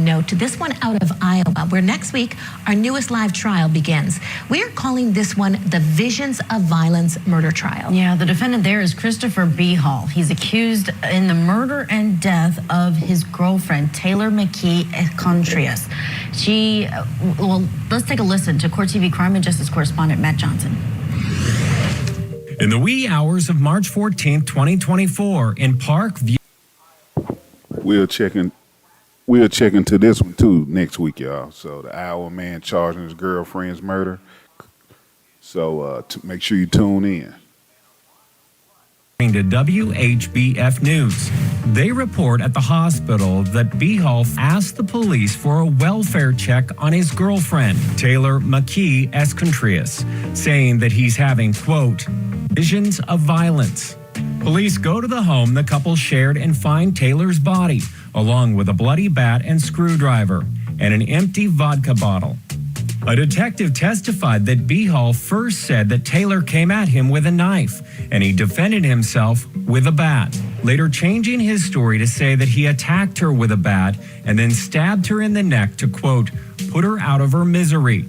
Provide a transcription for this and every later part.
note to this one out of Iowa, where next week our newest live trial begins. We are calling this one the Visions of Violence murder trial. Yeah, the defendant there is Christopher B. Hall. He's accused in the murder and death of his girlfriend, Taylor McKee Contreras. Let's take a listen to Court TV crime and justice correspondent Matt Johnson. In the wee hours of March 14th, 2024, in Parkview. We'll check into this one too next week, y'all. So the Iowa man charging his girlfriend's murder. So make sure you tune in. To WHBF News. They report at the hospital that B. Hall asked the police for a welfare check on his girlfriend, Taylor McKee Contreras, saying that he's having, quote, visions of violence. Police go to the home the couple shared and find Taylor's body, along with a bloody bat and screwdriver, and an empty vodka bottle. A detective testified that B. Hall first said that Taylor came at him with a knife, and he defended himself with a bat, later changing his story to say that he attacked her with a bat and then stabbed her in the neck to, quote, put her out of her misery.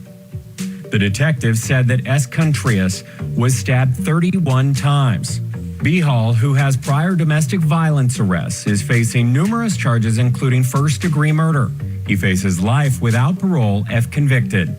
The detective said that Contreras was stabbed 31 times. B. Hall, who has prior domestic violence arrests, is facing numerous charges, including first-degree murder. He faces life without parole if convicted.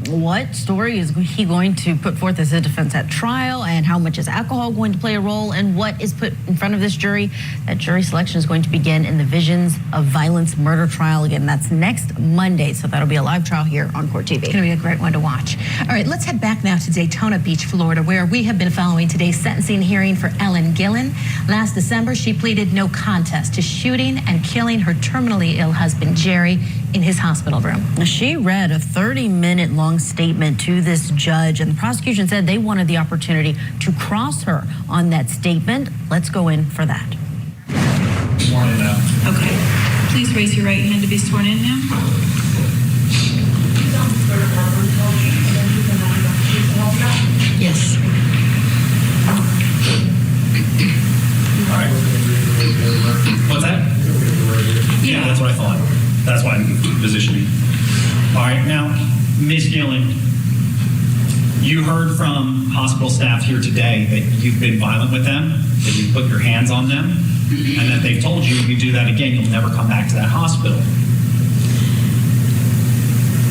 What story is he going to put forth as a defense at trial, and how much is alcohol going to play a role, and what is put in front of this jury? That jury selection is going to begin in the Visions of Violence murder trial. Again, that's next Monday, so that'll be a live trial here on Court TV. It's going to be a great one to watch. All right, let's head back now to Daytona Beach, Florida, where we have been following today's sentencing hearing for Ellen Gilland. Last December, she pleaded no contest to shooting and killing her terminally ill husband, Jerry, in his hospital room. She read a 30-minute long statement to this judge, and the prosecution said they wanted the opportunity to cross her on that statement. Let's go in for that. Sworn in now. Okay. Please raise your right hand to be sworn in now. Yes. All right. What's that? Yeah, that's what I thought. That's why I'm positioning. All right, now, Ms. Gilland, you heard from hospital staff here today that you've been violent with them, that you put your hands on them, and that they've told you if you do that again, you'll never come back to that hospital.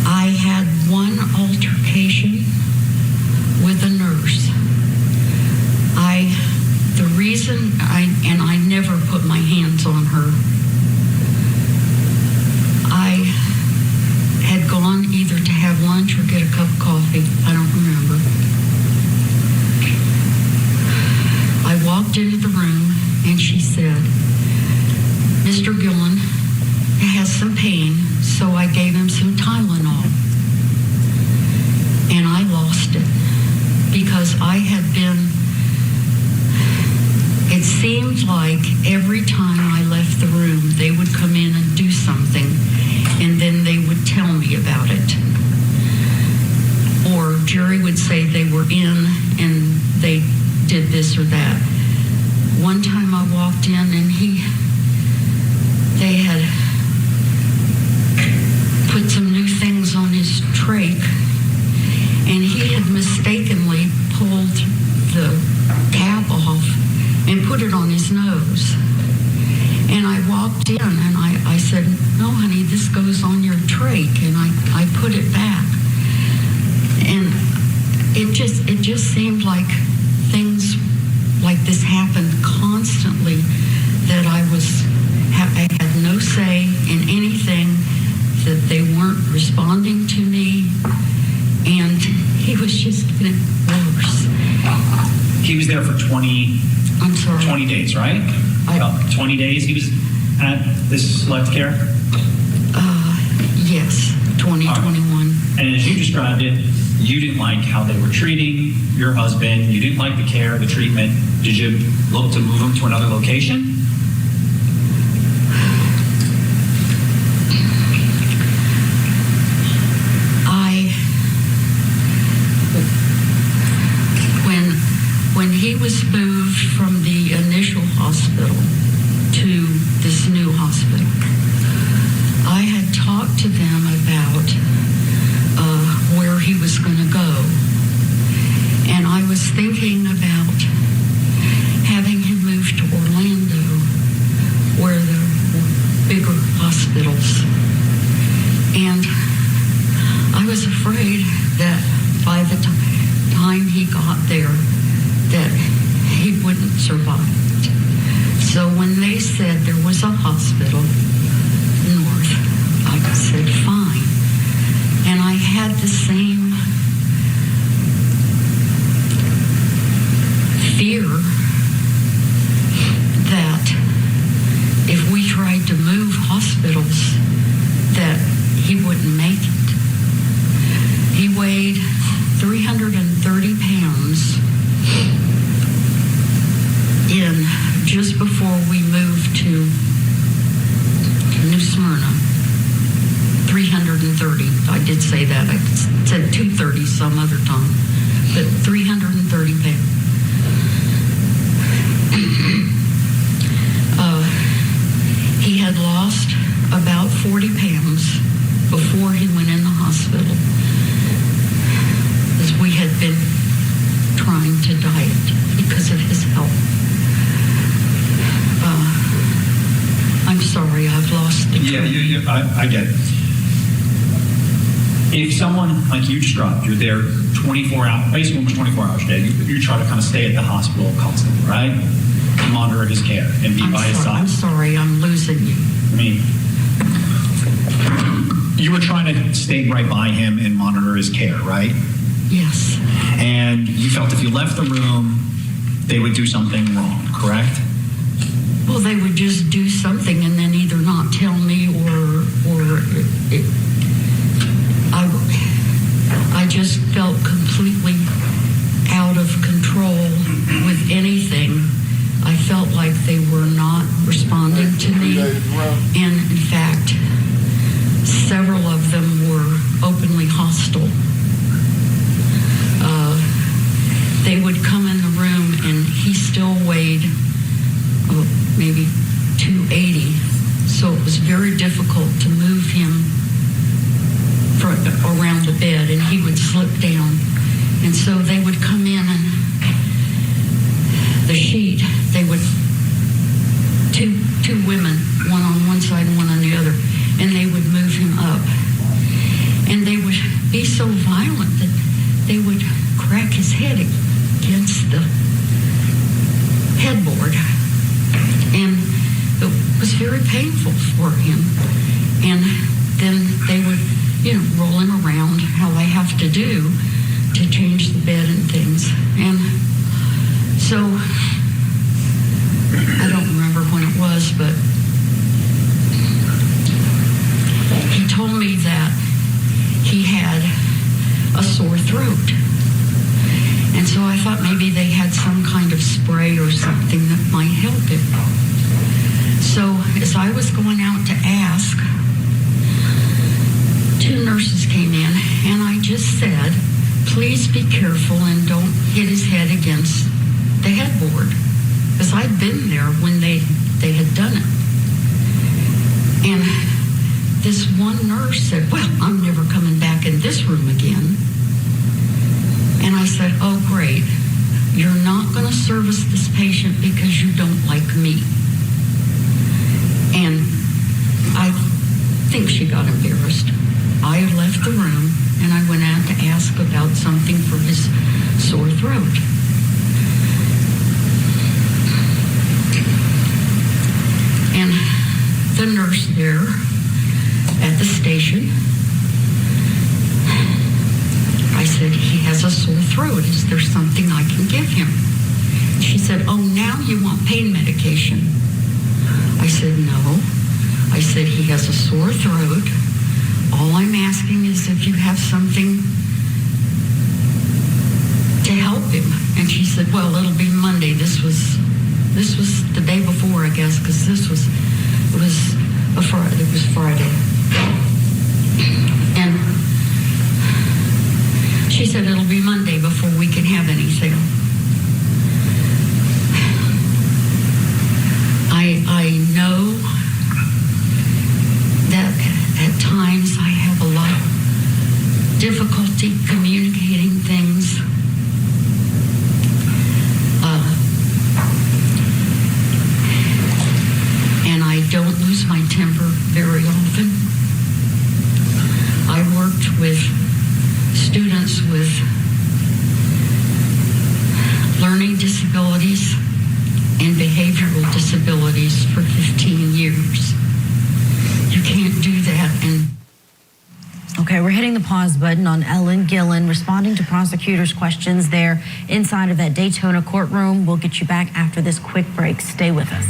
I had one altercation with a nurse. The reason I never put my hands on her. I had gone either to have lunch or get a cup of coffee. I don't remember. I walked into the room and she said, Mr. Gilland has some pain, so I gave him some Tylenol. And I lost it because I had been, it seemed like every time I left the room, they would come in and do something, and then they would tell me about it. Or jury would say they were in and they did this or that. One time I walked in and they had put some new things on his trach, and he had mistakenly pulled the cap off and put it on his nose. And I walked in and I said, no, honey, this goes on your trach. And I put it back. And it just seemed like things like this happened constantly, that I had no say in anything, that they weren't responding to me. And he was just getting worse. He was there for 20 days, right? 20 days he was at this select care? Yes, 2021. Right. And as you described it, you didn't like how they were treating your husband. You didn't like the care, the treatment. Did you look to move him to another location? When he was moved from the initial hospital to this new hospital, hospitals. And I was afraid that by the time he got there, that he wouldn't survive. So when they said there was a hospital north, I said, fine. And I had the same fear that if we tried to move hospitals, that he wouldn't make it. He weighed 330 pounds in just before we moved to New Smyrna. 330. I did say that. I said 230 some other time, but 330 pounds. He had lost about 40 pounds before he went in the hospital, as we had been trying to diet because of his health. I'm sorry, I've lost the train. I get it. If someone, like you just dropped, you're there 24 hours, basically almost 24 hours a day, you try to kind of stay at the hospital constantly, right? Monitor his care and be by his side. I'm sorry, I'm losing you. I mean, you were trying to stay right by him and monitor his care, right? Yes. And you felt if you left the room, they would do something wrong, correct? Well, they would just do something and then either not tell me or I just felt completely out of control with anything. I felt like they were not responding to me. And in fact, several of them were openly hostile. They would come in the room and he still weighed maybe 280. So it was very difficult to move him around the bed, and he would slip down. And so they would come in, and the sheet, they would, two women, one on one side and one on the other, and they would move him up. And they would be so violent that they would crack his head against the headboard. And it was very painful for him. And then they would, roll him around how they have to do to change the bed and things. And so, I don't remember when it was, but he told me that he had a sore throat. And so I thought maybe they had some kind of spray or something that might help him. So as I was going out to ask, two nurses came in, and I just said, please be careful and don't hit his head against the headboard. Because I'd been there when they had done it. And this one nurse said, well, I'm never coming back in this room again. And I said, oh, great. You're not going to service this patient because you don't like me. And I think she got embarrassed. I left the room, and I went out to ask about something for his sore throat. And the nurse there at the station, I said, he has a sore throat. Is there something I can give him? She said, oh, now you want pain medication. I said, no. I said, he has a sore throat. All I'm asking is if you have something to help him. And she said, well, it'll be Monday. This was the day before, I guess, because it was Friday. And she said it'll be Monday before we can have anything. I know that at times I have a lot of difficulty communicating things. And I don't lose my temper very often. right, we're hitting the pause button on Ellen Gilland responding to prosecutors' questions there inside of that Daytona courtroom. We'll get you back after this quick break. Stay with us.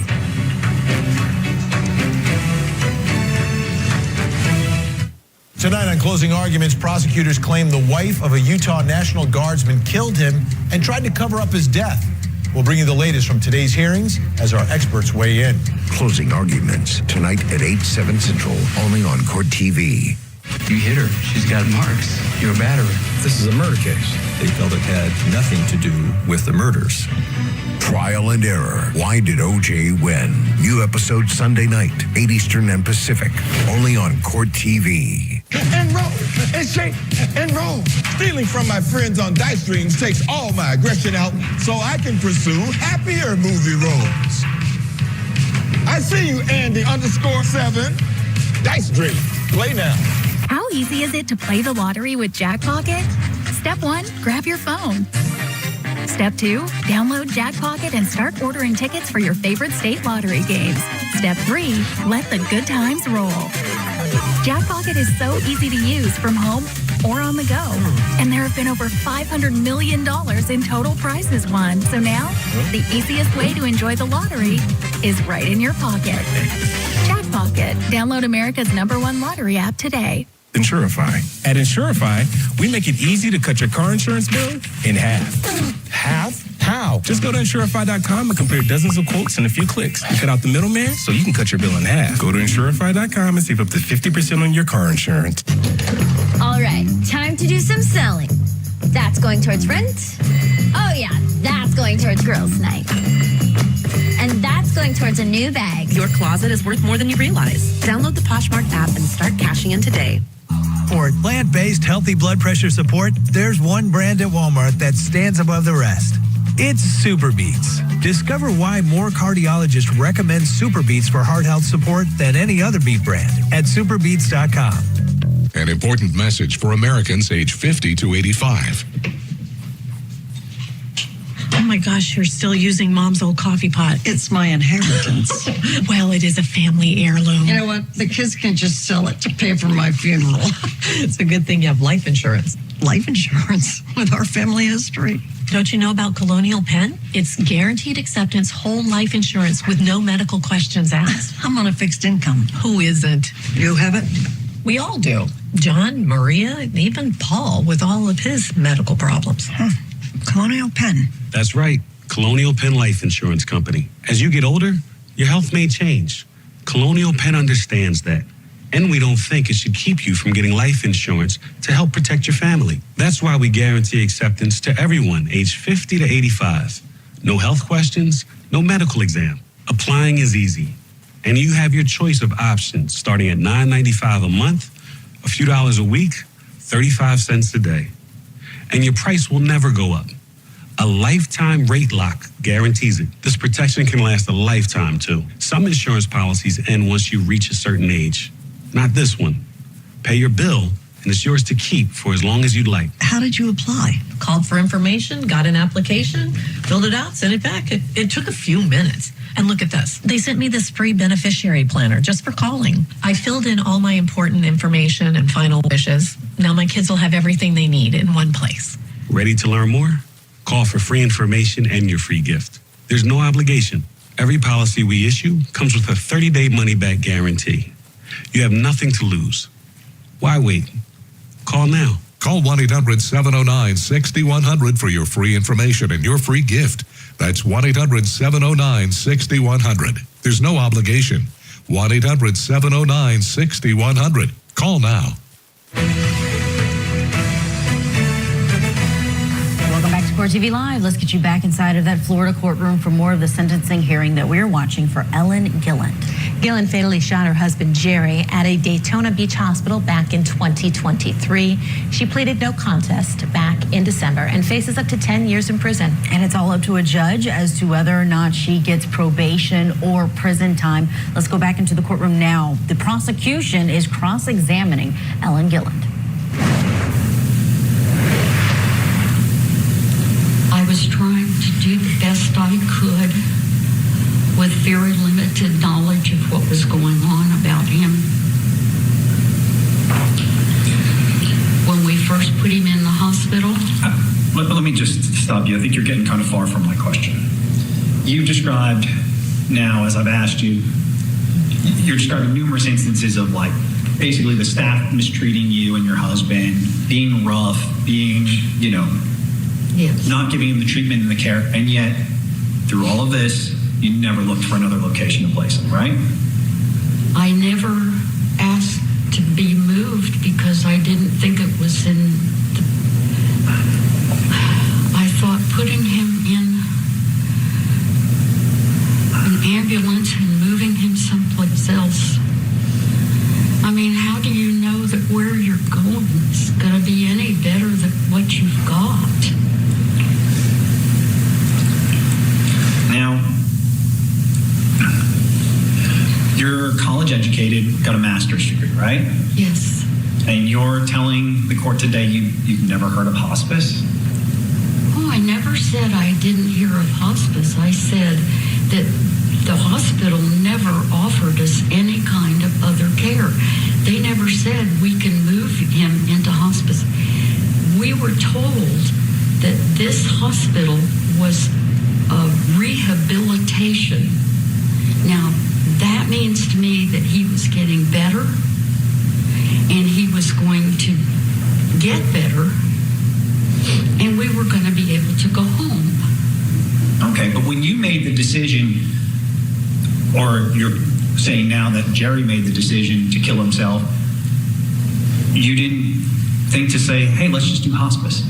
Tonight on Closing Arguments, prosecutors claim the wife of a Utah National Guardsman killed him and tried to cover up his death. We'll bring you the latest from today's hearings as our experts weigh in. Closing Arguments, tonight at 8/7 Central, only on Court TV. You hit her. She's got marks. You're a batterer. This is a murder case. They felt it had nothing to do with the murders. Trial and Error. Why did O.J. win? New episode Sunday night, 8 Eastern and Pacific, only on Court TV. And roll, and shake, and roll. Stealing from my friends on Dice Streams takes all my aggression out so I can pursue happier movie roles. I see you, Andy_7. Dice Dream. Play now. How easy is it to play the lottery with Jackpocket? Step 1, grab your phone. Step 2, download Jackpocket and start ordering tickets for your favorite state lottery games. Step 3, let the good times roll. Jackpocket is so easy to use from home or on the go. And there have been over $500 million in total prizes won. So now, the easiest way to enjoy the lottery is right in your pocket. Jackpocket. Download America's #1 lottery app today. Insurify. At Insurify, we make it easy to cut your car insurance bill in half. Half? How? Just go to Insurify.com and compare dozens of quotes in a few clicks. You cut out the middleman so you can cut your bill in half. Go to Insurify.com and save up to 50% on your car insurance. All right, time to do some selling. That's going towards rent. Oh yeah, that's going towards girls' night. And that's going towards a new bag. Your closet is worth more than you realize. Download the Poshmark app and start cashing in today. For plant-based healthy blood pressure support, there's one brand at Walmart that stands above the rest. It's Super Beets. Discover why more cardiologists recommend Super Beets for heart health support than any other beet brand at superbeets.com. An important message for Americans age 50 to 85. Oh my gosh, you're still using Mom's old coffee pot. It's my inheritance. Well, it is a family heirloom. You know what? The kids can just sell it to pay for my funeral. It's a good thing you have life insurance. Life insurance with our family history. Don't you know about Colonial Penn? It's guaranteed acceptance whole life insurance with no medical questions asked. I'm on a fixed income. Who isn't? You have it? We all do. John, Maria, even Paul with all of his medical problems. Colonial Penn. That's right. Colonial Penn Life Insurance Company. As you get older, your health may change. Colonial Penn understands that. And we don't think it should keep you from getting life insurance to help protect your family. That's why we guarantee acceptance to everyone aged 50 to 85. No health questions, no medical exam. Applying is easy. And you have your choice of options starting at $9.95 a month, a few dollars a week, 35 cents a day. And your price will never go up. A lifetime rate lock guarantees it. This protection can last a lifetime, too. Some insurance policies end once you reach a certain age. Not this one. Pay your bill, and it's yours to keep for as long as you'd like. How did you apply? Called for information, got an application, filled it out, sent it back. It took a few minutes. And look at this. They sent me this free beneficiary planner just for calling. I filled in all my important information and final wishes. Now my kids will have everything they need in one place. Ready to learn more? Call for free information and your free gift. There's no obligation. Every policy we issue comes with a 30-day money-back guarantee. You have nothing to lose. Why wait? Call now. Call 1-800-709-6100 for your free information and your free gift. That's 1-800-709-6100. There's no obligation. 1-800-709-6100. Call now. Welcome back to Court TV Live. Let's get you back inside of that Florida courtroom for more of the sentencing hearing that we're watching for Ellen Gilland. Gilland fatally shot her husband, Jerry, at a Daytona Beach hospital back in 2023. She pleaded no contest back in December and faces up to 10 years in prison. And it's all up to a judge as to whether or not she gets probation or prison time. Let's go back into the courtroom now. The prosecution is cross-examining Ellen Gilland. I was trying to do the best I could with very limited knowledge of what was going on about him. me just stop you. I think you're getting kind of far from my question. You've described now, as I've asked you, you're describing numerous instances of like basically the staff mistreating you and your husband, being rough, being, Yes. not giving him the treatment and the care, and yet through all of this, you never looked for another location to place him, right? I never asked to be moved because I didn't think it was in the... I thought putting him in an ambulance and moving him someplace else. I mean, how do you know that where you're going is going to be any better than what you've got? Now, you're college educated, got a master's degree, right? Yes. And you're telling the court today you've never heard of hospice? Oh, I never said I didn't hear of hospice. I said that the hospital never offered us any kind of other care. They never said we can move him into hospice. We were told that this hospital was a rehabilitation. Now, that means to me that he was getting better and he was going to get better and we were going to be able to go home. Okay, but when you made the decision, or you're saying now that Jerry made the decision to kill himself, you didn't think to say, hey, let's just do hospice.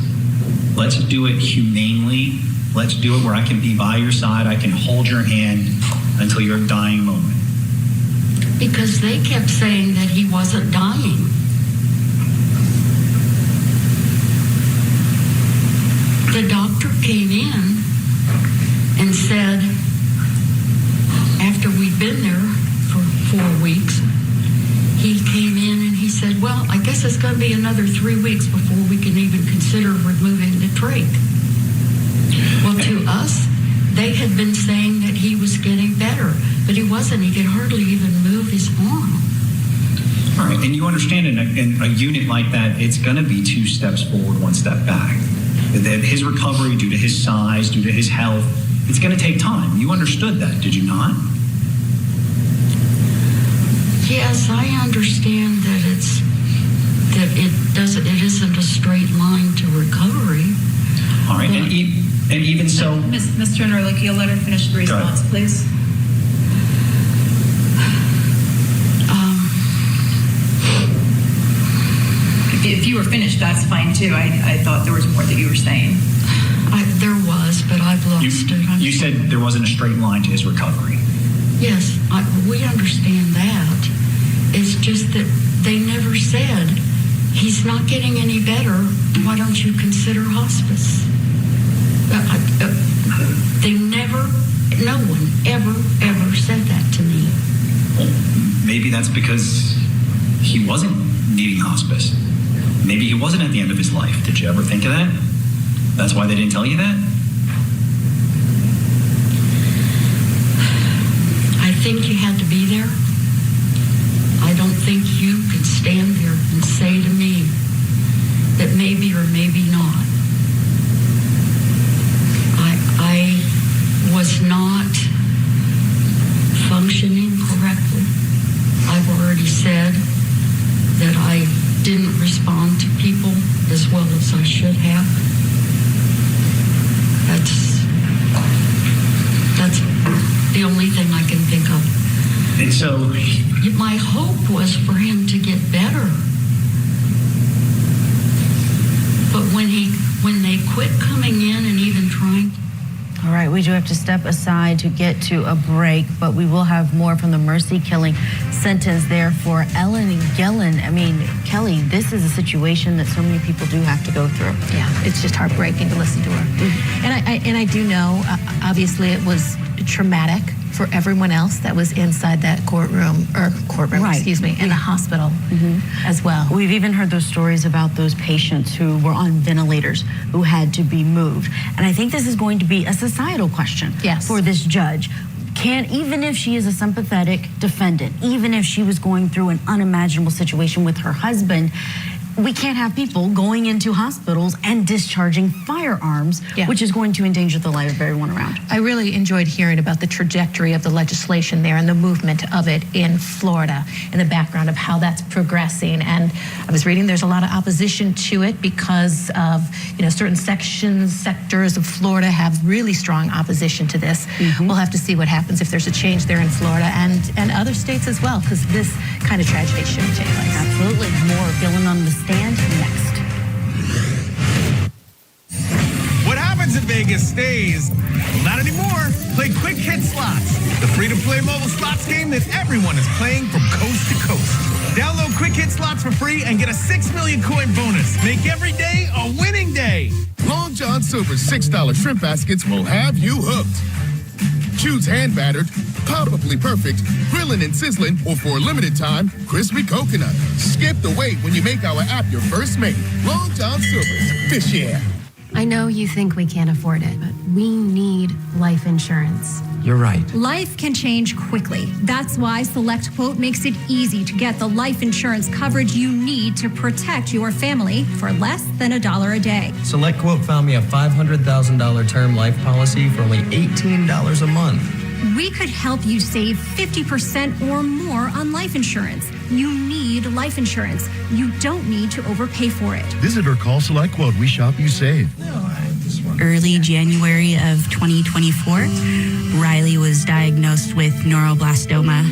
Let's do it humanely. Let's do it where I can be by your side. I can hold your hand until your dying moment. Because they kept saying that he wasn't dying. The doctor came in and said, after we'd been there for 4 weeks, he came in and he said, well, I guess it's going to be another 3 weeks before we can even consider removing the trach. Well, to us, they had been saying that he was getting better, but he wasn't. He could hardly even move his arm. All right, and you understand in a unit like that, it's going to be 2 steps forward, 1 step back. That his recovery, due to his size, due to his health, it's going to take time. You understood that, did you not? Yes, I understand that it isn't a straight line to recovery. All right, and even so... Ms. Turner, you'll let her finish the response, please. If you were finished, that's fine too. I thought there was more that you were saying. There was, but I've lost it. You said there wasn't a straight line to his recovery. Yes, we understand that. It's just that they never said, he's not getting any better, why don't you consider hospice? They never, no one ever said that to me. Well, maybe that's because he wasn't needing hospice. Maybe he wasn't at the end of his life. Did you ever think of that? That's why they didn't tell you that? I think you had to be there. I don't think you can stand there and say to me that maybe or maybe not. I was not functioning correctly. I've already said that I didn't respond to people as well as I should have. That's the only thing I can think of. And so... My hope was for him to get better. But when they quit coming in and even trying... All right, we do have to step aside to get to a break, but we will have more from the mercy killing sentence there for Ellen Gilland. I mean, Kelly, this is a situation that so many people do have to go through. Yeah, it's just heartbreaking to listen to her. Mm-hmm. And I do know, obviously, it was traumatic for everyone else that was inside that courtroom, right. Excuse me, in the hospital as well. We've even heard those stories about those patients who were on ventilators who had to be moved. And I think this is going to be a societal question for this judge. Even if she is a sympathetic defendant, even if she was going through an unimaginable situation with her husband, we can't have people going into hospitals and discharging firearms, which is going to endanger the life of everyone around. I really enjoyed hearing about the trajectory of the legislation there and the movement of it in Florida and the background of how that's progressing. And I was reading there's a lot of opposition to it because of, certain sectors of Florida have really strong opposition to this. We'll have to see what happens if there's a change there in Florida and other states as well, because this kind of tragedy shouldn't take place. Absolutely. More Gilland on the stand next. What happens in Vegas stays. Well, not anymore. Play Quick Hit Slots, the free-to-play mobile slots game that everyone is playing from coast to coast. Download Quick Hit Slots for free and get a 6 million coin bonus. Make every day a winning day. Long John Silver's $6 shrimp baskets will have you hooked. Choose hand-battered, probably perfect, grilling and sizzling, or for a limited time, crispy coconut. Skip the wait when you make our app your first mate. Long John Silver's Fish Yeah. I know you think we can't afford it, but we need life insurance. You're right. Life can change quickly. That's why Select Quote makes it easy to get the life insurance coverage you need to protect your family for less than $1 a day. Select Quote found me a $500,000 term life policy for only $18 a month. We could help you save 50% or more on life insurance. You need life insurance. You don't need to overpay for it. Visit or call Select Quote. We shop, you save. Early January of 2024, Riley was diagnosed with neuroblastoma.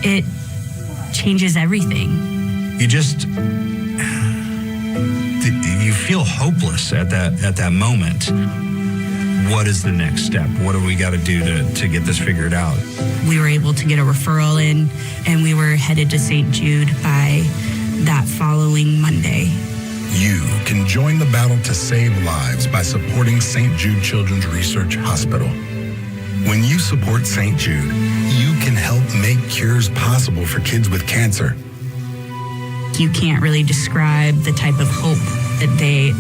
It changes everything. You feel hopeless at that moment. What is the next step? What do we got to do to get this figured out? We were able to get a referral in, and we were headed to St. Jude by that following Monday. You can join the battle to save lives by supporting St. Jude Children's Research Hospital. When you support St. Jude, you can help make cures possible for kids with cancer. You can't really describe the type of hope that they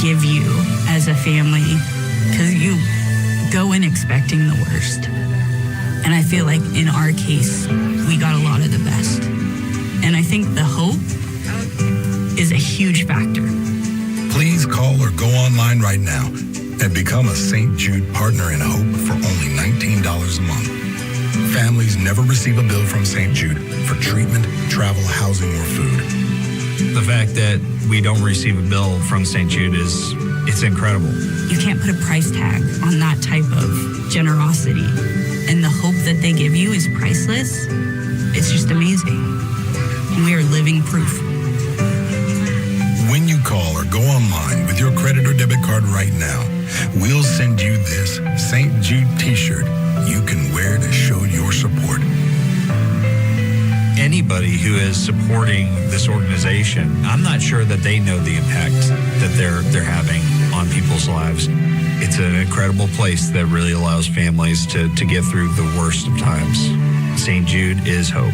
give you as a family, because you go in expecting the worst. And I feel like in our case, we got a lot of the best. And I think the hope is a huge factor. Please call or go online right now and become a St. Jude Partner in Hope for only $19 a month. Families never receive a bill from St. Jude for treatment, travel, housing, or food. The fact that we don't receive a bill from St. Jude it's incredible. You can't put a price tag on that type of generosity. And the hope that they give you is priceless. It's just amazing. We are living proof. When you call or go online with your credit or debit card right now, we'll send you this St. Jude t-shirt you can wear to show your support. Anybody who is supporting this organization, I'm not sure that they know the impact that they're having on people's lives. It's an incredible place that really allows families to get through the worst of times. St. Jude is hope.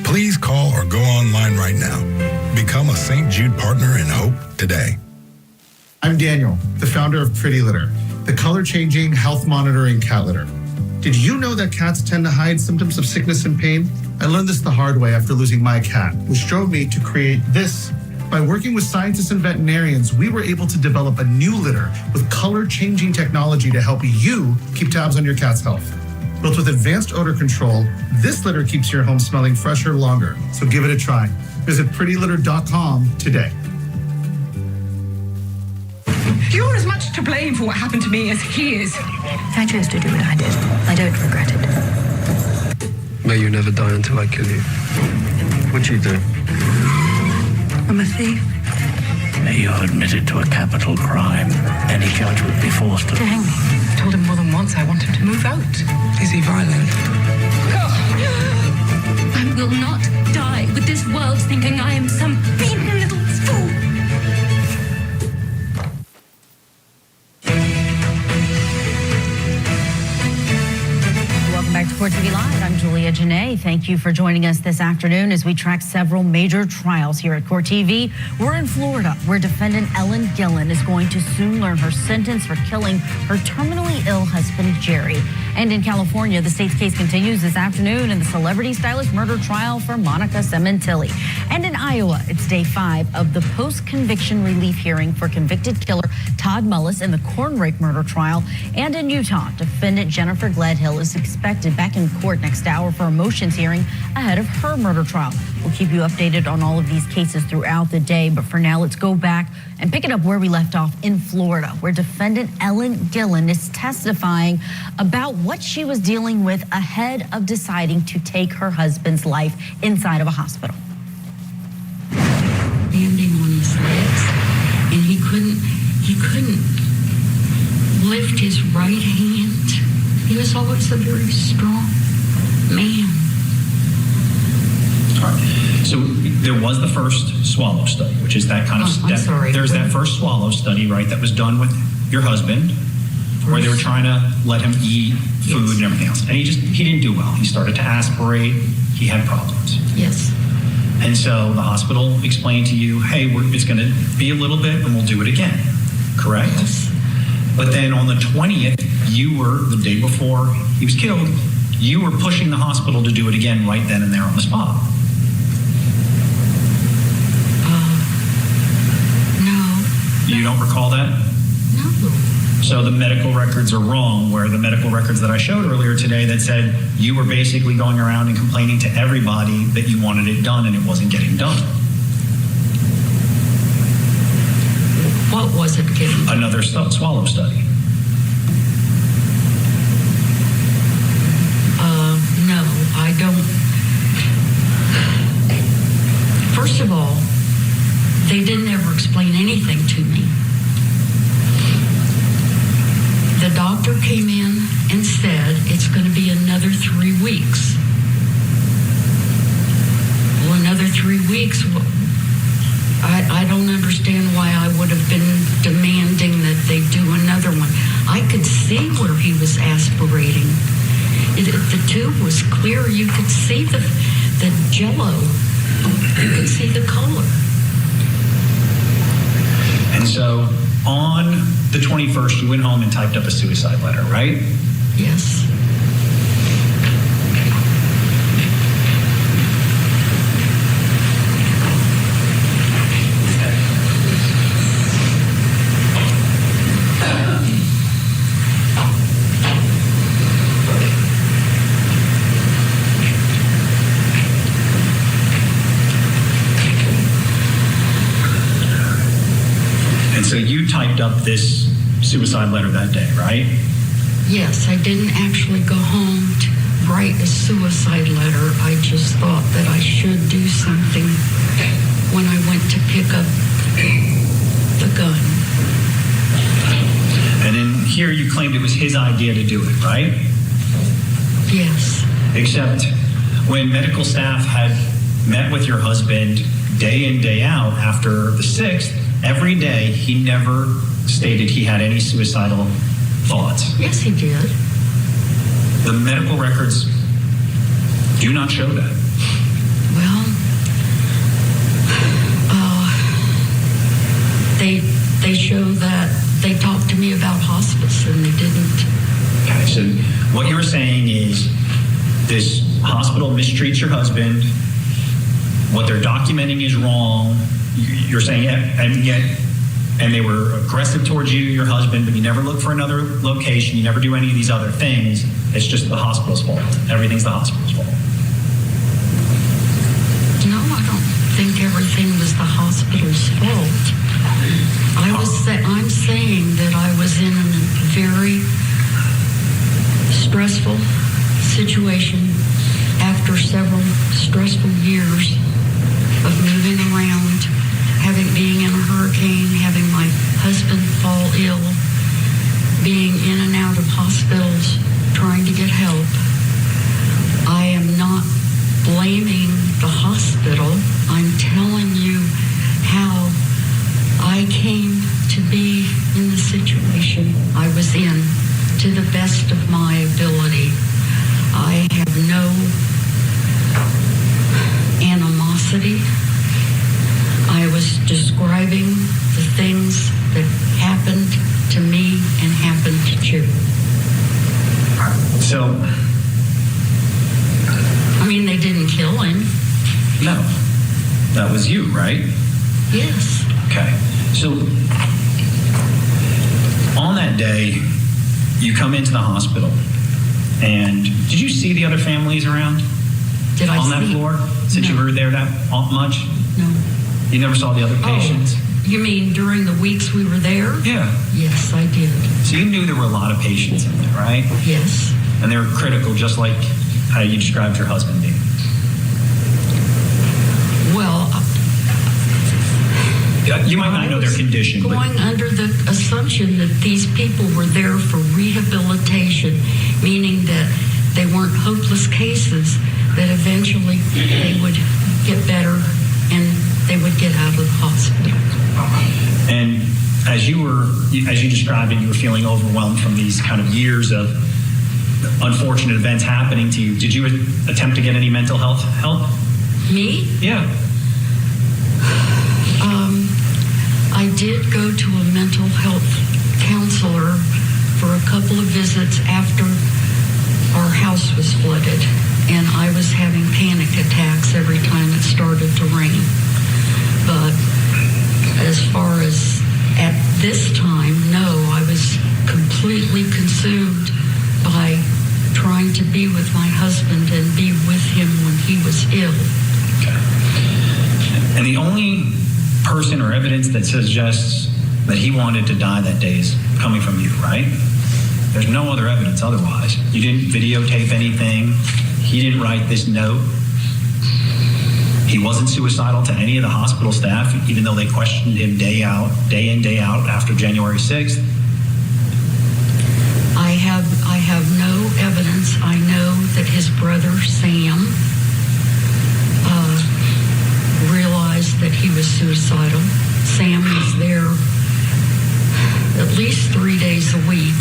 Please call or go online right now. Become a St. Jude Partner in Hope today. I'm Daniel, the founder of Pretty Litter, the color-changing, health-monitoring cat litter. Did you know that cats tend to hide symptoms of sickness and pain? I learned this the hard way after losing my cat, which drove me to create this. By working with scientists and veterinarians, we were able to develop a new litter with color-changing technology to help you keep tabs on your cat's health. Built with advanced odor control, this litter keeps your home smelling fresher longer. So give it a try. Visit prettylitter.com today. You're as much to blame for what happened to me as he is. I chose to do what I did. I don't regret it. May you never die until I kill you. What'd you do? I'm a thief. May you are admitted to a capital crime. Any judge would be forced to hang me. I told him more than once I want him to move out. Is he violent? I will not die with this world thinking I am some beaten little fool. Welcome back to Court TV Live. I'm Julia Janae. Thank you for joining us this afternoon as we track several major trials here at Court TV. We're in Florida, where defendant Ellen Gilland is going to soon learn her sentence for killing her terminally ill husband, Jerry. And in California, the state's case continues this afternoon in the celebrity stylist murder trial for Monica Cementilli. And in Iowa, it's day 5 of the post-conviction relief hearing for convicted killer Todd Mullis in the corn rake murder trial. And in Utah, defendant Jennifer Gledhill is expected back in court next hour for a motions hearing ahead of her murder trial. We'll keep you updated on all of these cases throughout the day, but for now, let's go back and pick it up where we left off in Florida, where defendant Ellen Gilland is testifying about what she was dealing with ahead of deciding to take her husband's life inside of a hospital. Standing on his legs, and he couldn't lift his right hand. He was always a very strong man. All right. So there was the first swallow study, which is that kind of I'm sorry. There's that first swallow study, right, that was done with your husband, where they were trying to let him eat food and everything else. And he didn't do well. He started to aspirate. He had problems. Yes. And so the hospital explained to you, hey, it's going to be a little bit and we'll do it again. Correct? Yes. But then on the 20th, you were, the day before he was killed, you were pushing the hospital to do it again right then and there on the spot. No. You don't recall that? No. So the medical records are wrong, where the medical records that I showed earlier today that said you were basically going around and complaining to everybody that you wanted it done and it wasn't getting done. What was it getting done? Another swallow study. No, I don't. First of all, they didn't ever explain anything to me. The doctor came in and said it's going to be another 3 weeks. Well, another 3 weeks, I don't understand why I would have been demanding that they do another one. I could see where he was aspirating. The tube was clear. You could see the jello. You could see the color. And so on the 21st, you went home and typed up a suicide letter, right? Yes. So you typed up this suicide letter that day, right? Yes, I didn't actually go home to write a suicide letter. I just thought that I should do something when I went to pick up the gun. And then here you claimed it was his idea to do it, right? Yes. Except when medical staff had met with your husband day in, day out after the 6th, every day, he never stated he had any suicidal thoughts. Yes, he did. The medical records do not show that. Well, they show that they talked to me about hospice and they didn't. Okay, so what you were saying is this hospital mistreats your husband. What they're documenting is wrong. You're saying, and they were aggressive towards you, your husband, but you never look for another location. You never do any of these other things. It's just the hospital's fault. Everything's the hospital's fault. No, I don't think everything was the hospital's fault. I'm saying that I was in a very stressful situation after several stressful years of moving around, being in a hurricane, having my husband fall ill, being in and out of hospitals, trying to get help. I That was you, right? Yes. Okay. So on that day, you come into the hospital, and did you see the other families around? Did I on that see? floor? Since you were there that much? No. You never saw the other patients? You mean during the weeks we were there? Yeah. Yes, I did. So you knew there were a lot of patients in there, right? Yes. And they were critical, just like how you described your husband being. Well, you might not know their condition. Going under the assumption that these people were there for rehabilitation, meaning that they weren't hopeless cases, that eventually they would get better and they would get out of the hospital. And as you described it, you were feeling overwhelmed from these kind of years of unfortunate events happening to you. Did you attempt to get any mental health help? Me? Yeah. I did go to a mental health counselor for a couple of visits after our house was flooded, and I was having panic attacks every time it started to rain. But as far as at this time, no, I was completely consumed by trying to be with my husband and be with him when he was ill. Okay. And the only person or evidence that suggests that he wanted to die that day is coming from you, right? There's no other evidence otherwise. You didn't videotape anything. He didn't write this note. He wasn't suicidal to any of the hospital staff, even though they questioned him day in, day out after January 6th. I have no evidence. I know that his brother, Sam, realized that he was suicidal. Sam was there at least 3 days a week,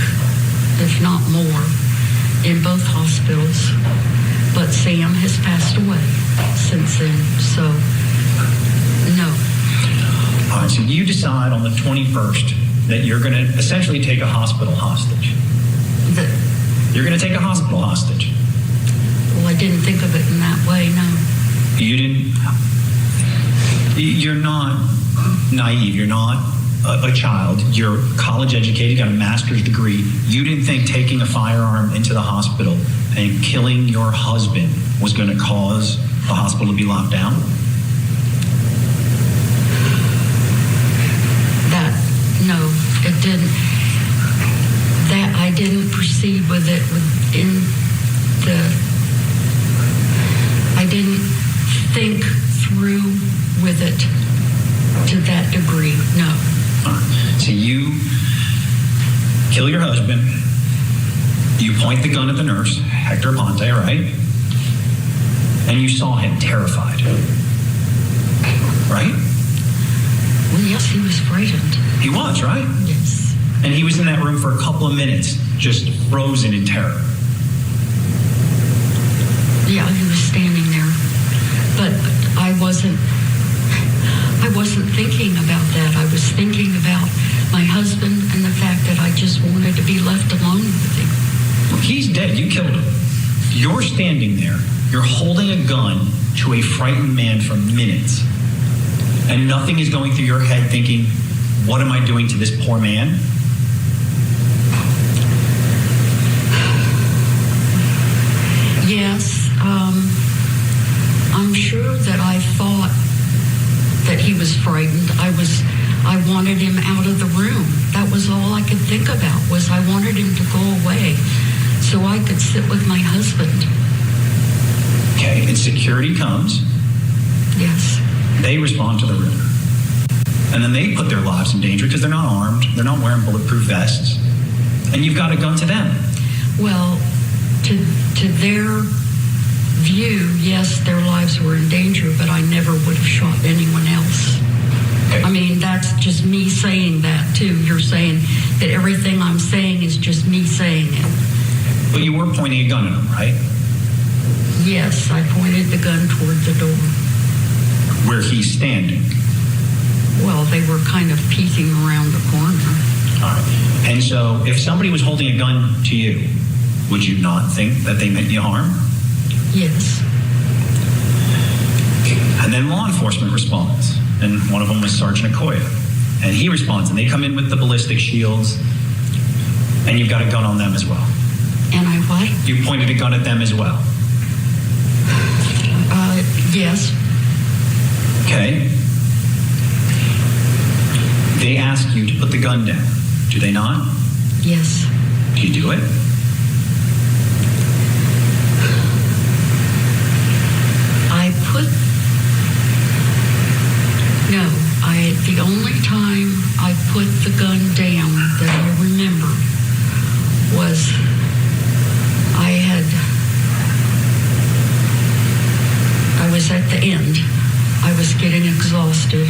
if not more, in both hospitals. But Sam has passed away since then, so no. All right, so you decide on the 21st that you're going to essentially take a hospital hostage. You're going to take a hospital hostage. Well, I didn't think of it in that way, no. You didn't. You're not naive. You're not a child. You're college educated. You got a master's degree. You didn't think taking a firearm into the hospital and killing your husband was going to cause the hospital to be locked down? No, it didn't. That I didn't proceed with it I didn't think through with it to that degree, no. So you kill your husband, you point the gun at the nurse, Hector Ponte, right? And you saw him terrified, right? Well, yes, he was frightened. He was, right? Yes. And he was in that room for a couple of minutes, just frozen in terror. Yeah, he was standing there. But I wasn't thinking about that. I was thinking about my husband and the fact that I just wanted to be left alone with him. Well, he's dead. You killed him. You're standing there. You're holding a gun to a frightened man for minutes. And nothing is going through your head thinking, what am I doing to this poor man? Yes, I'm sure that I thought that he was frightened. I wanted him out of the room. That was all I could think about, was I wanted him to go away so I could sit with my husband. Okay, and security comes. Yes. They respond to the room. And then they put their lives in danger because they're not armed, they're not wearing bulletproof vests, and you've got a gun to them. Well, to their view, yes, their lives were in danger, but I never would have shot anyone else. Okay. I mean, that's just me saying that, too. You're saying that everything I'm saying is just me saying it. But you were pointing a gun at him, right? Yes, I pointed the gun toward the door. Where he's standing? Well, they were kind of peeking around the corner. All right. And so if somebody was holding a gun to you, would you not think that they meant you harm? Yes. And then law enforcement responds, and one of them was Sergeant Okoye. And he responds, and they come in with the ballistic shields, and you've got a gun on them as well. And I what? You pointed a gun at them as well. Yes. Okay. They ask you to put the gun down. Do they not? Yes. Do you do it? No, the only time I put the gun down that I remember was I was at the end. I was getting exhausted.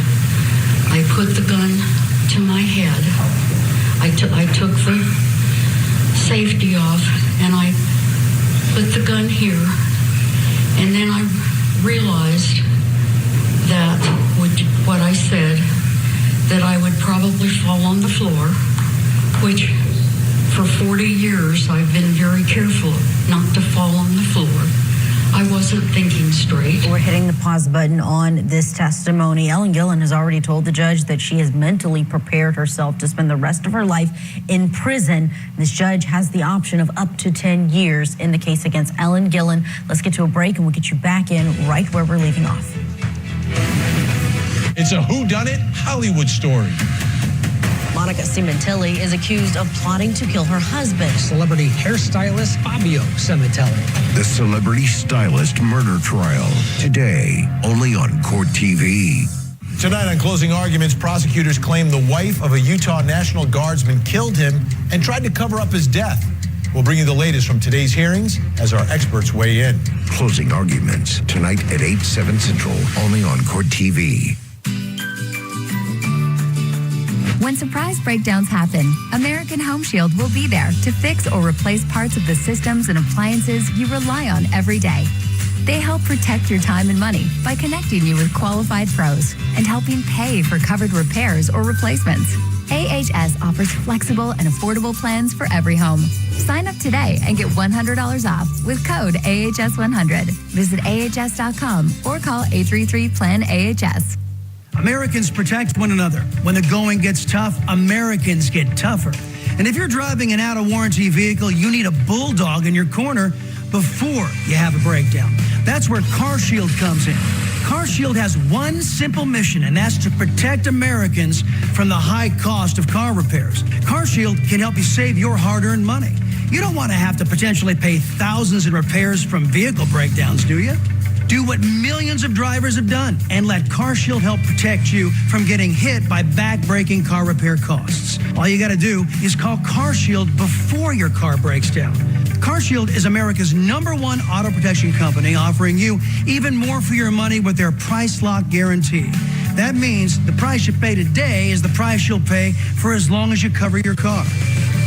I put the gun to my head. I took the safety off and I put the gun here. And then I realized that what I said, that I would probably fall on the floor, which for 40 years I've been very careful not to fall on the floor. I wasn't thinking straight. We're hitting the pause button on this testimony. Ellen Gilland has already told the judge that she has mentally prepared herself to spend the rest of her life in prison. This judge has the option of up to 10 years in the case against Ellen Gilland. Let's get to a break and we'll get you back in right where we're leaving off. It's a whodunit Hollywood story. Monica Cementelli is accused of plotting to kill her husband. Celebrity hairstylist Fabio Cementelli. The Celebrity Stylist Murder Trial. Today, only on Court TV. Tonight on Closing Arguments, prosecutors claim the wife of a Utah National Guardsman killed him and tried to cover up his death. We'll bring you the latest from today's hearings as our experts weigh in. Closing Arguments, tonight at 8/7 Central, only on Court TV. When surprise breakdowns happen, American Home Shield will be there to fix or replace parts of the systems and appliances you rely on every day. They help protect your time and money by connecting you with qualified pros and helping pay for covered repairs or replacements. AHS offers flexible and affordable plans for every home. Sign up today and get $100 off with code AHS100. Visit AHS.com or call 833-PLAN-AHS. Americans protect one another. When the going gets tough, Americans get tougher. And if you're driving an out-of-warranty vehicle, you need a bulldog in your corner before you have a breakdown. That's where CarShield comes in. CarShield has one simple mission, and that's to protect Americans from the high cost of car repairs. CarShield can help you save your hard-earned money. You don't want to have to potentially pay thousands in repairs from vehicle breakdowns, do you? Do what millions of drivers have done and let CarShield help protect you from getting hit by back-breaking car repair costs. All you got to do is call CarShield before your car breaks down. CarShield is America's #1 auto protection company, offering you even more for your money with their price lock guarantee. That means the price you pay today is the price you'll pay for as long as you cover your car.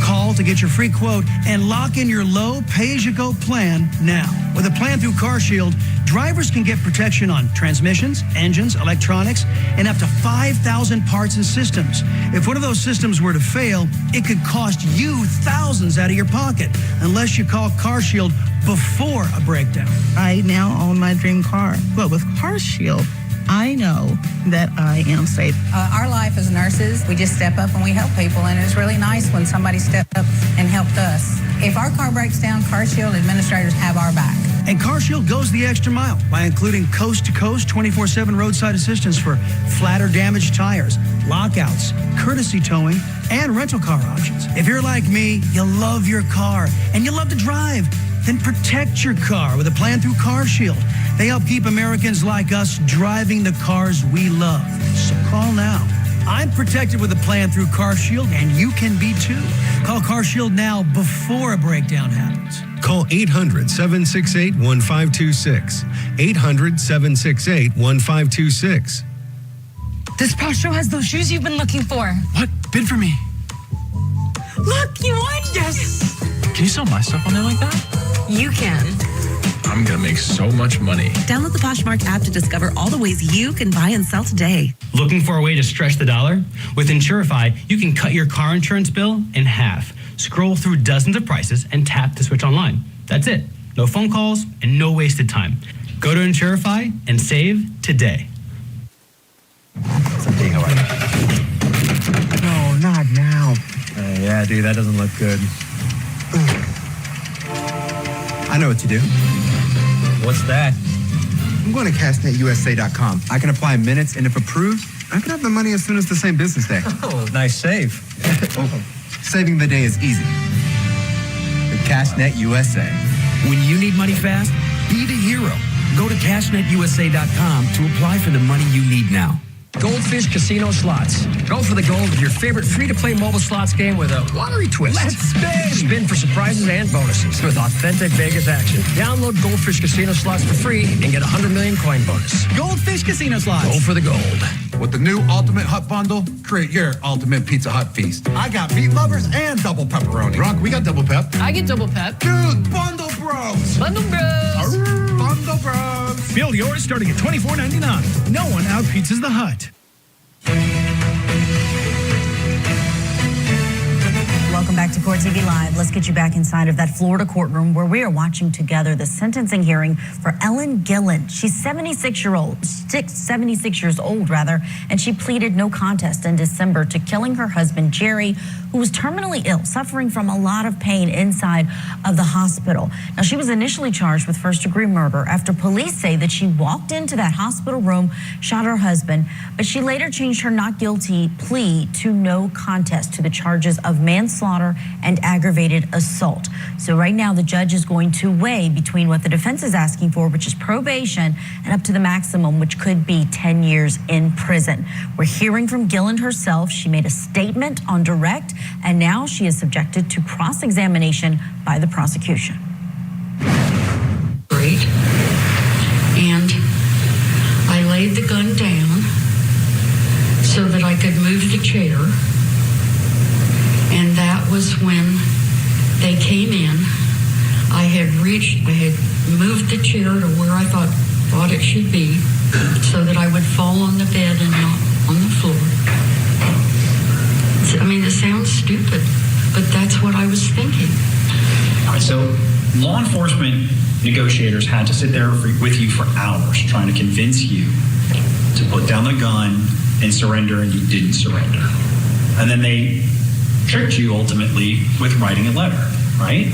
Call to get your free quote and lock in your low pay-as-you-go plan now. With a plan through CarShield, drivers can get protection on transmissions, engines, electronics, and up to 5,000 parts and systems. If one of those systems were to fail, it could cost you thousands out of your pocket unless you call CarShield before a breakdown. I now own my dream car, but with CarShield, I know that I am safe. Our life as nurses, we just step up and we help people, and it's really nice when somebody stepped up and helped us. If our car breaks down, CarShield administrators have our back. And CarShield goes the extra mile by including coast-to-coast 24/7 roadside assistance for flat or damaged tires, lockouts, courtesy towing, and rental car options. If you're like me, you love your car and you love to drive, then protect your car with a plan through CarShield. They help keep Americans like us driving the cars we love. So call now. I'm protected with a plan through CarShield, and you can be too. Call CarShield now before a breakdown happens. Call 800-768-1526. 800-768-1526. This spa show has those shoes you've been looking for. What? Bid for me. Look, you won! Yes! Can you sell my stuff on there like that? You can. I'm going to make so much money. Download the Poshmark app to discover all the ways you can buy and sell today. Looking for a way to stretch the dollar? With Insurify, you can cut your car insurance bill in half. Scroll through dozens of prices and tap to switch online. That's it. No phone calls and no wasted time. Go to Insurify and save today. No, not now. Yeah, dude, that doesn't look good. I know what to do. What's that? I'm going to cashnetusa.com. I can apply in minutes, and if approved, I can have the money as soon as the same business day. Oh, nice save. Saving the day is easy. With CashNet USA. When you need money fast, be the hero. Go to cashnetusa.com to apply for the money you need now. Goldfish Casino Slots. Go for the gold with your favorite free-to-play mobile slots game with a lottery twist. Let's spin! Spin for surprises and bonuses with authentic Vegas action. Download Goldfish Casino Slots for free and get a 100 million coin bonus. Goldfish Casino Slots. Go for the gold. With the new Ultimate Hut Bundle, create your ultimate Pizza Hut feast. I got meat lovers and double pepperoni. Gronk, we got double pep. I get double pep. Dude, Bundle Bros. Bundle Bros. Bundle Bros. Build yours starting at $24.99. No one out-pizzas the Hut. Welcome back to Court TV Live. Let's get you back inside of that Florida courtroom where we are watching together the sentencing hearing for Ellen Gilland. She's 76 years old, and she pleaded no contest in December to killing her husband, Jerry, who was terminally ill, suffering from a lot of pain inside of the hospital. Now, she was initially charged with first-degree murder after police say that she walked into that hospital room, shot her husband, but she later changed her not guilty plea to no contest to the charges of manslaughter and aggravated assault. So right now, the judge is going to weigh between what the defense is asking for, which is probation, and up to the maximum, which could be 10 years in prison. We're hearing from Gilland herself. She made a statement on direct, and now she is subjected to cross-examination by the prosecution. Great. And I laid the gun down so that I could move the chair. And that was when they came in. I had moved the chair to where I thought it should be so that I would fall on the bed and not on the floor. I mean, it sounds stupid, but that's what I was thinking. All right, so law enforcement negotiators had to sit there with you for hours trying to convince you to put down the gun and surrender, and you didn't surrender. And then they tricked you ultimately with writing a letter, right?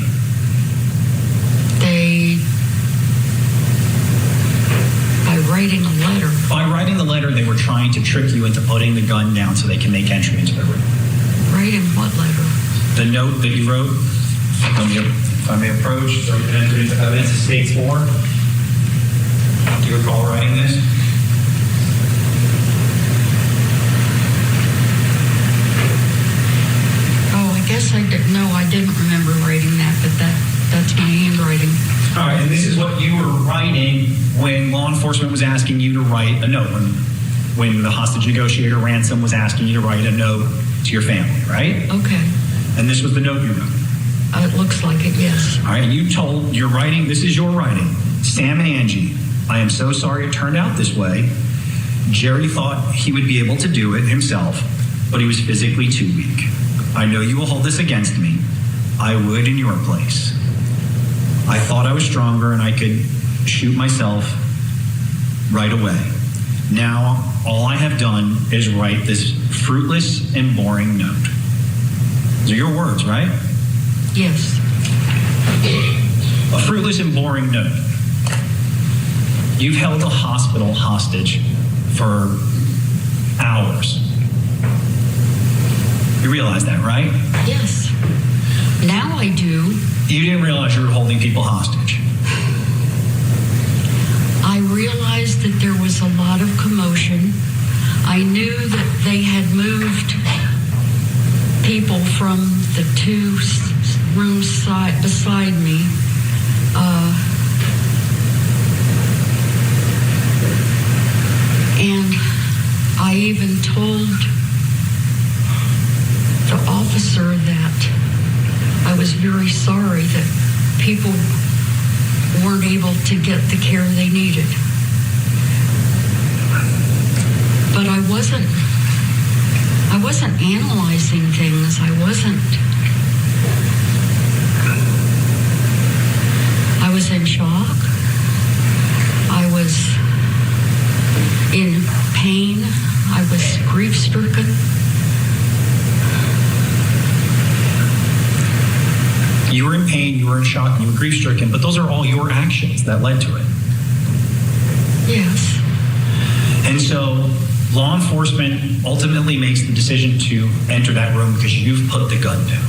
By writing the letter, they were trying to trick you into putting the gun down so they can make entry into the room. Writing what letter? The note that you wrote, if I may approach, or entered into evidence, it states more. Do you recall writing this? I guess I didn't. No, I didn't remember writing that, but that's my handwriting. All right, and this is what you were writing when law enforcement was asking you to write a note, when the hostage negotiator ransom was asking you to write a note to your family, right? Okay. And this was the note you wrote? It looks like it, yes. All right, you told, you're writing, this is your writing. Sam and Angie, I am so sorry it turned out this way. Jerry thought he would be able to do it himself, but he was physically too weak. I know you will hold this against me. I would in your place. I thought I was stronger and I could shoot myself right away. Now, all I have done is write this fruitless and boring note. Those are your words, right? Yes. A fruitless and boring note. You've held a hospital hostage for hours. You realize that, right? Yes. Now I do. You didn't realize you were holding people hostage. I realized that there was a lot of commotion. I knew that they had moved people from the two rooms beside me. And I even told the officer that I was very sorry that people weren't able to get the care they needed. But I wasn't analyzing things. I was in shock. I pain. I was grief-stricken. You were in pain, you were in shock, you were grief-stricken, but those are all your actions that led to it. Yes. And so law enforcement ultimately makes the decision to enter that room because you've put the gun down.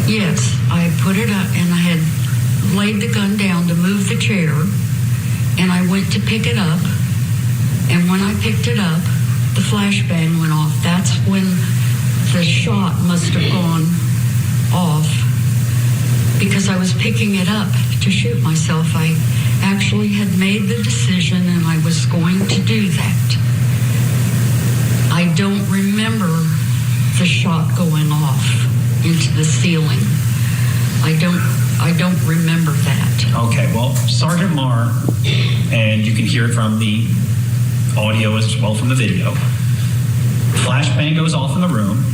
Yes, I put it up and I had laid the gun down to move the chair, and I went to pick it up, and when I picked it up, the flashbang went off. That's when the shot must have gone off, because I was picking it up to shoot myself. I actually had made the decision and I was going to do that. I don't remember the shot going off into the ceiling. I don't remember that. Okay, well, Sergeant Marr, and you can hear it from the audio as well from the video, flashbang goes off in the room.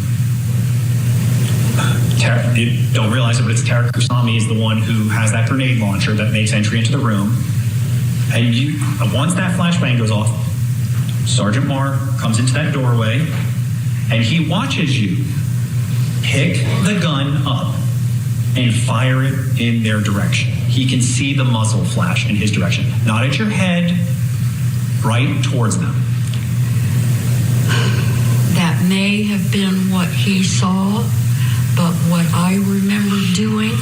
You don't realize it, but it's Tara Kusami is the one who has that grenade launcher that makes entry into the room. And once that flashbang goes off, Sergeant Marr comes into that doorway and he watches you pick the gun up and fire it in their direction. He can see the muzzle flash in his direction. Not at your head, right towards them. That may have been what he saw, but what I remember doing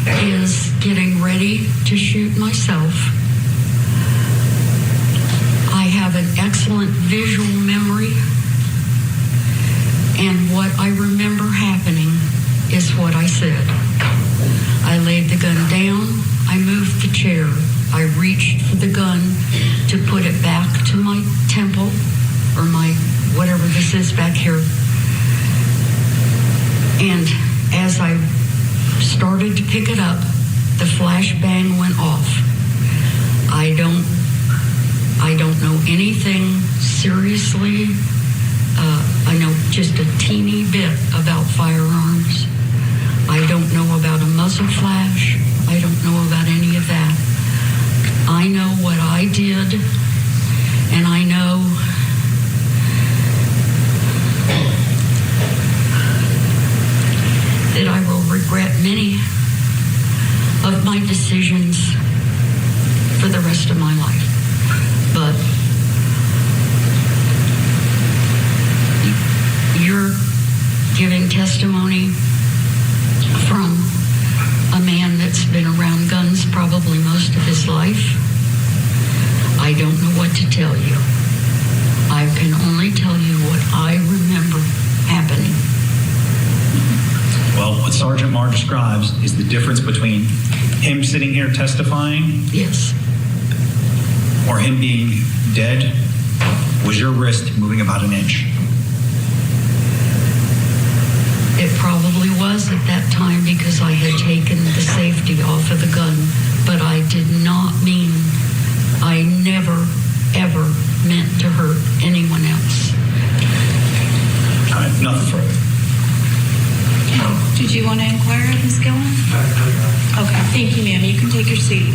is getting ready to shoot myself. I have an excellent visual memory, and what I remember happening is what I said. I laid the gun down, I moved the chair, I reached for the gun to put it back to my temple, or my whatever this is back here. And as I started to pick it up, the flashbang went off. I don't know anything seriously. I know just a teeny bit about firearms. I don't know about a muzzle flash. I don't know about any of that. I know what I did, and I know that I will regret many of my decisions for the rest of my life. But you're giving testimony from a man that's been around guns probably most of his life. I don't know what to tell you. I can only tell you what I remember happening. Well, what Sergeant Marr describes is the difference between him sitting here testifying, yes, or him being dead, was your wrist moving about an inch. It probably was at that time because I had taken the safety off of the gun, but I did not mean, I never, ever meant to hurt anyone else. All right, nothing further. Did you want to inquire, Ms. Gilland? Okay, thank you, ma'am. You can take your seat.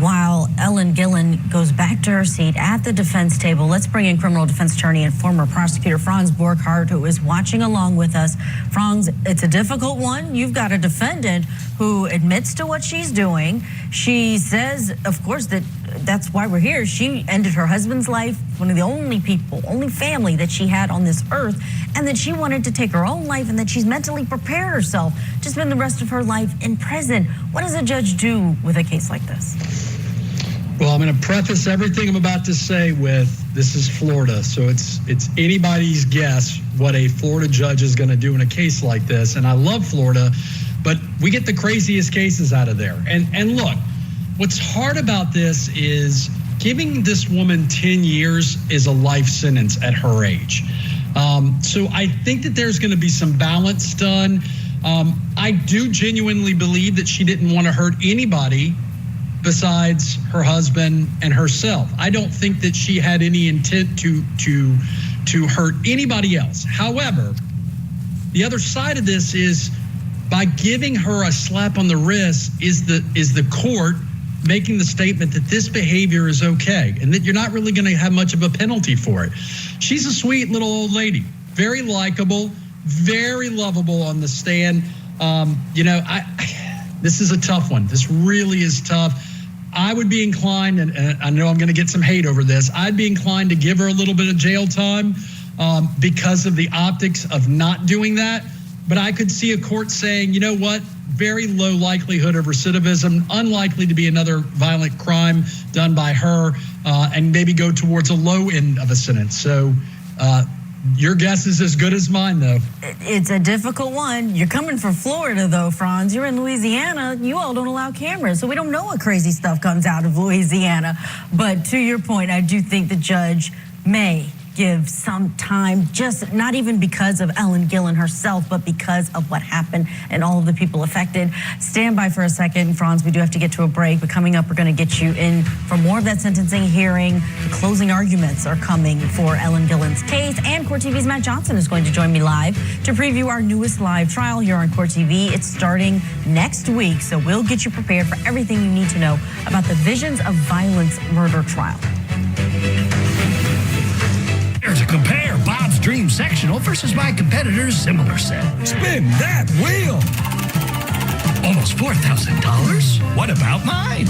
While Ellen Gilland goes back to her seat at the defense table, let's bring in criminal defense attorney and former prosecutor Franz Borchardt, who is watching along with us. Franz, it's a difficult one. You've got a defendant who admits to what she's doing. She says, of course, that's why we're here. She ended her husband's life, one of the only family that she had on this earth, and that she wanted to take her own life, and that she's mentally prepared herself to spend the rest of her life in prison. What does a judge do with a case like this? Well, I'm going to preface everything I'm about to say with, this is Florida, so it's anybody's guess what a Florida judge is going to do in a case like this. And I love Florida, but we get the craziest cases out of there. And look, what's hard about this is giving this woman 10 years is a life sentence at her age. So I think that there's going to be some balance done. I do genuinely believe that she didn't want to hurt anybody besides her husband and herself. I don't think that she had any intent to hurt anybody else. However, the other side of this is by giving her a slap on the wrist is the court making the statement that this behavior is okay and that you're not really going to have much of a penalty for it. She's a sweet little old lady, very likable, very lovable on the stand. This is a tough one. This really is tough. I would be inclined, and I know I'm going to get some hate over this, I'd be inclined to give her a little bit of jail time because of the optics of not doing that. But I could see a court saying, you know what, very low likelihood of recidivism, unlikely to be another violent crime done by her, and maybe go towards a low end of a sentence. So your guess is as good as mine, though. It's a difficult one. You're coming from Florida, though, Franz. You're in Louisiana. You all don't allow cameras, so we don't know what crazy stuff comes out of Louisiana. But to your point, I do think the judge may give some time, just not even because of Ellen Gilland herself, but because of what happened and all of the people affected. Stand by for a second, Franz. We do have to get to a break, but coming up, we're going to get you in for more of that sentencing hearing. The closing arguments are coming for Ellen Gilland's case, and Court TV's Matt Johnson is going to join me live to preview our newest live trial here on Court TV. It's starting next week, so we'll get you prepared for everything you need to know about the Visions of Violence murder trial. To compare Bob's Dream Sectional versus my competitor's similar set. Spin that wheel. Almost $4,000. What about mine?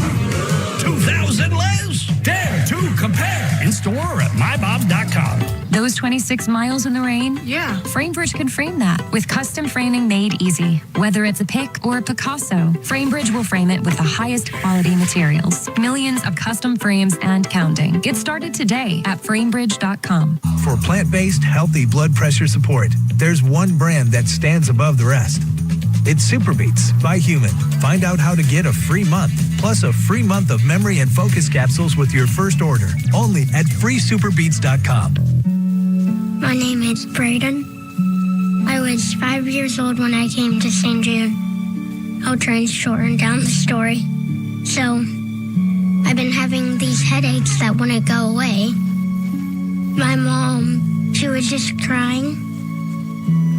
2,000 less. Dare to compare. In store or at mybobs.com. Those 26 miles in the rain? Yeah. FrameBridge can frame that with custom framing made easy. Whether it's a pick or a Picasso, FrameBridge will frame it with the highest quality materials. Millions of custom frames and counting. Get started today at framebridge.com. For plant-based, healthy blood pressure support, there's one brand that stands above the rest. It's Super Beats by Human. Find out how to get a free month, plus a free month of memory and focus capsules with your first order, only at freesuperbeats.com. My name is Braden. I was 5 years old when I came to St. Jude. I'll try and shorten down the story. So, I've been having these headaches that wouldn't go away. My mom, she was just crying.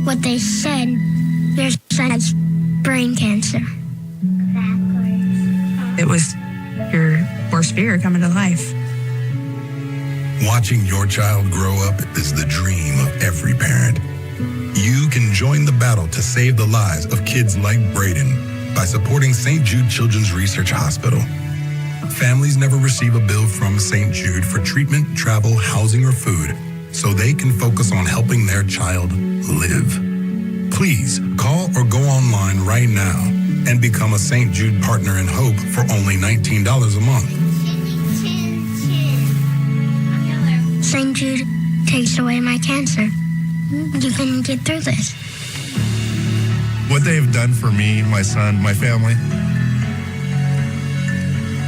What they said, your son has brain cancer. It was your worst fear coming to life. Watching your child grow up is the dream of every parent. You can join the battle to save the lives of kids like Braden by supporting St. Jude Children's Research Hospital. Families never receive a bill from St. Jude for treatment, travel, housing, or food, so they can focus on helping their child live. Please call or go online right now and become a St. Jude Partner in Hope for only $19 a month. St. Jude takes away my cancer. You can get through this. What they've done for me, my son, my family.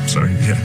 Sorry, yeah.